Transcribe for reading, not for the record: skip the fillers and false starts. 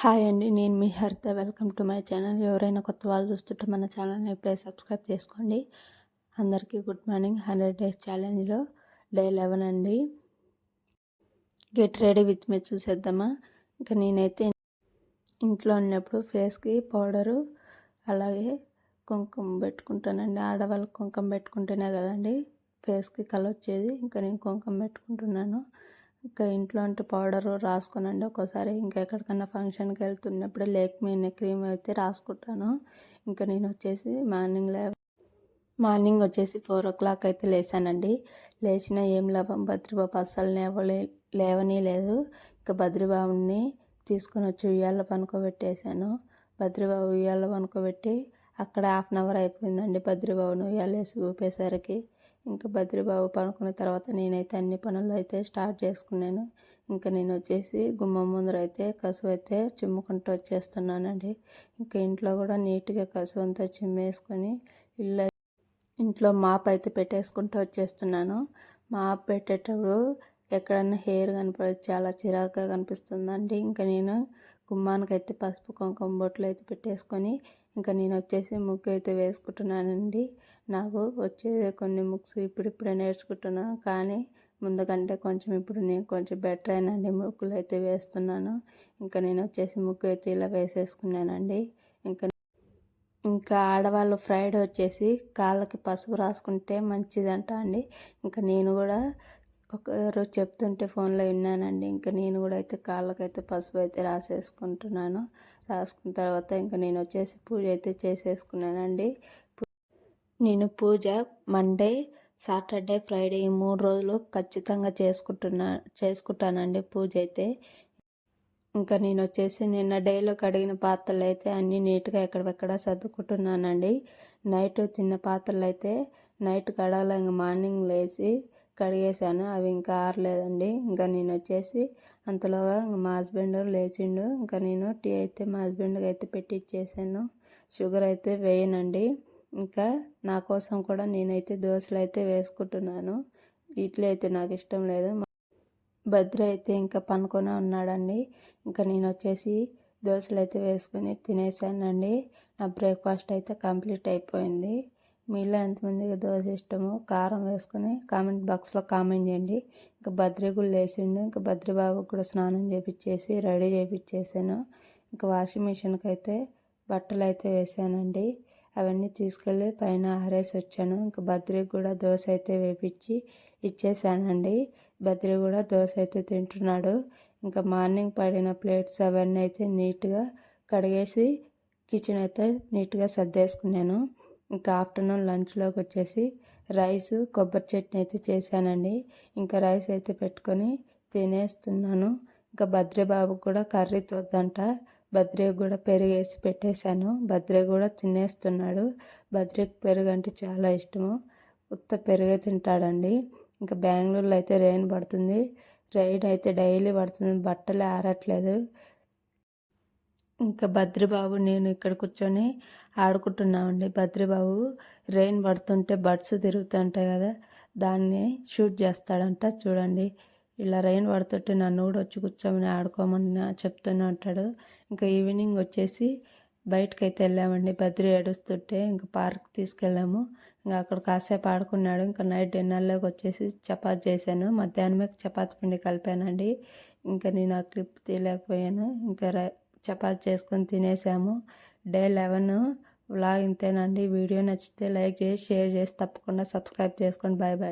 Hi అండి, నేను మీ హరిత. Welcome to my channel. ఎవరైనా కొత్త వాళ్ళు చూస్తుంటే మన ఛానల్ని ఇప్పుడే సబ్స్క్రైబ్ చేసుకోండి. అందరికీ గుడ్ మార్నింగ్. 100 డేస్ ఛాలెంజ్లో డే 11 అండి. గెట్ రెడీ విత్ మీ చూసేద్దామా. ఇంకా నేనైతే ఇంట్లో ఉన్నప్పుడు ఫేస్కి పౌడరు అలాగే కుంకుమ పెట్టుకుంటానండి. ఆడవాళ్ళకి కుంకుమ పెట్టుకుంటేనే కదండి ఫేస్కి కలర్ వచ్చేది. ఇంకా నేను కుంకుమ పెట్టుకుంటున్నాను. ఇంకా ఇంట్లో అంటే పౌడరు రాసుకోనండి ఒక్కోసారి. ఇంకా ఎక్కడికన్నా ఫంక్షన్కి వెళ్తున్నప్పుడు లేక్మీ క్రీమ్ అయితే రాసుకుంటాను. ఇంకా నేను వచ్చేసి మార్నింగ్ వచ్చేసి 4 o'clock అయితే లేచానండి. లేచిన ఏం లాభం, బద్రిబాబు అస్సలు లేవని లేదు. ఇంకా బద్రిబాబుని తీసుకొని వచ్చి ఉయ్యాల పనుకోబెట్టేశాను. బద్రిబాబు ఉయ్యాల పనుకోబెట్టి అక్కడ 1/2 hour అయిపోయిందండి బద్రిబాబును ఉయ్యాలేసి ఊపేసరికి. ఇంకా బద్రిబాబు పనుకున్న తర్వాత నేనైతే అన్ని పనులు అయితే స్టార్ట్ చేసుకున్నాను. ఇంకా నేను వచ్చేసి గుమ్మం ముందర అయితే కసువు అయితే చిమ్ముకుంటూ వచ్చేస్తున్నానండి. ఇంకా ఇంట్లో కూడా నీట్గా కసువు అంతా చిమ్మేసుకొని ఇంట్లో మాప్ అయితే పెట్టేసుకుంటూ వచ్చేస్తున్నాను. మాప్ పెట్టేటప్పుడు ఎక్కడన్నా హెయిర్ కనపడి చాలా చిరాకుగా కనిపిస్తుందండి. ఇంకా నేను గుమ్మానికి అయితే పసుపు కుంకుమ బొట్లు అయితే పెట్టేసుకొని ఇంకా నేను వచ్చేసి ముగ్గు అయితే వేసుకుంటున్నానండి. నాకు వచ్చేది కొన్ని ముగ్స్ ఇప్పుడిప్పుడే నేర్చుకుంటున్నాను, కానీ ముందు కంటే కొంచెం ఇప్పుడు నేను కొంచెం బెటర్ అయినండి, ముగ్గులు అయితే వేస్తున్నాను. ఇంకా నేను వచ్చేసి ముగ్గు అయితే ఇలా వేసేసుకున్నానండి. ఇంకా ఆడవాళ్ళు ఫ్రైడే వచ్చేసి కాళ్ళకి పసుపు రాసుకుంటే మంచిదంట అండి. ఇంకా నేను కూడా ఒకరు చెప్తుంటే ఫోన్లో విన్నానండి. ఇంకా నేను కూడా అయితే కాళ్ళకైతే పసుపు అయితే రాసుకున్న తర్వాత ఇంకా నేను వచ్చేసి పూజ అయితే చేసేసుకున్నానండి. నేను పూజ మండే, సాటర్డే, ఫ్రైడే ఈ 3 రోజులు ఖచ్చితంగా చేసుకుంటానండి పూజ అయితే. ఇంకా నేను వచ్చేసి నిన్న డేలో కడిగిన పాత్రలు అయితే అన్నీ నీట్గా ఎక్కడెక్కడ సర్దుకుంటున్నానండి. నైట్ తిన్న పాత్రలు అయితే నైట్ కడగల, ఇంకా మార్నింగ్ లేచి కడిగేసాను. అవి ఇంకా ఆరలేదండి. ఇంకా నేను వచ్చేసి అంతలోగా మా హస్బెండ్ లేచిండు. ఇంకా నేను టీ అయితే మా హస్బెండ్కి అయితే పెట్టి ఇచ్చేసాను. షుగర్ అయితే వేయనండి. ఇంకా నా కోసం కూడా నేనైతే దోశలు అయితే వేసుకుంటున్నాను. ఇడ్లీ అయితే నాకు ఇష్టం లేదు. భద్ర అయితే ఇంకా పనుకొనే ఉన్నాడండి. ఇంకా నేను వచ్చేసి దోశలు అయితే వేసుకొని తినేసానండి. నా బ్రేక్ఫాస్ట్ అయితే కంప్లీట్ అయిపోయింది. మీలో ఎంతమందికి దోశ ఇష్టమో కారం వేసుకొని కామెంట్ బాక్స్లో కామెంట్ చేయండి. ఇంకా బద్రి కూడా లేచిండు. ఇంకా బద్రిబాబుకి కూడా స్నానం చేపించేసి రెడీ చేపించేసాను. ఇంకా వాషింగ్ మిషన్కి అయితే బట్టలు అయితే వేసానండి. అవన్నీ తీసుకెళ్ళి పైన ఆరేసి వచ్చాను. ఇంకా బద్రికి కూడా దోశ అయితే వేపించి ఇచ్చేసానండి. బద్రి కూడా దోశ అయితే తింటున్నాడు. ఇంకా మార్నింగ్ పడిన ప్లేట్స్ అవన్నీ అయితే నీట్గా కడిగేసి కిచెన్ అయితే నీట్గా సర్దేసుకున్నాను. ఇంకా ఆఫ్టర్నూన్ లంచ్లోకి వచ్చేసి రైస్, కొబ్బరి చట్నీ అయితే చేశానండి. ఇంకా రైస్ అయితే పెట్టుకొని తినేస్తున్నాను. ఇంకా బద్రిబాబు కూడా కర్రీ తోద్దంట. బద్రికి కూడా పెరుగు వేసి పెట్టేశాను. బద్రి కూడా తినేస్తున్నాడు. బద్రికి పెరుగు అంటే చాలా ఇష్టము. ఉత్త పెరుగే తింటాడండి. ఇంకా బెంగళూరులో అయితే రెయిన్ పడుతుంది. రెయిన్ అయితే డైలీ పడుతుంది, బట్టలే ఆరట్లేదు. ఇంకా బద్రిబాబు నేను ఇక్కడ కూర్చొని ఆడుకుంటున్నామండి. బద్రిబాబు రెయిన్ పడుతుంటే బడ్స్ తిరుగుతుంటాయి కదా, దాన్ని షూట్ చేస్తాడంట. చూడండి, ఇలా రెయిన్ పడుతుంటే నన్ను కూడా వచ్చి కూర్చోమని ఆడుకోమని చెప్తూనే ఉంటాడు. ఇంకా ఈవినింగ్ వచ్చేసి బయటకు అయితే వెళ్ళామండి. బద్రి ఏడుస్తుంటే ఇంకా పార్క్ తీసుకెళ్ళాము. ఇంకా అక్కడ కాసేపు ఆడుకున్నాడు. ఇంకా నైట్ డిన్నర్లోకి వచ్చేసి చపాతి చేశాను. మధ్యాహ్నమే చపాతి పిండి కలిపానండి. ఇంకా నేను ఆ క్లిప్ తీయలేకపోయాను. ఇంకా చపాతి చేసుకొని తినేసాము. డే 11 వ్లాగ్ ఇంతేనండి. వీడియో నచ్చితే లైక్ చేసి షేర్ చేసి తప్పకుండా సబ్స్క్రైబ్ చేసుకోండి. Bye bye.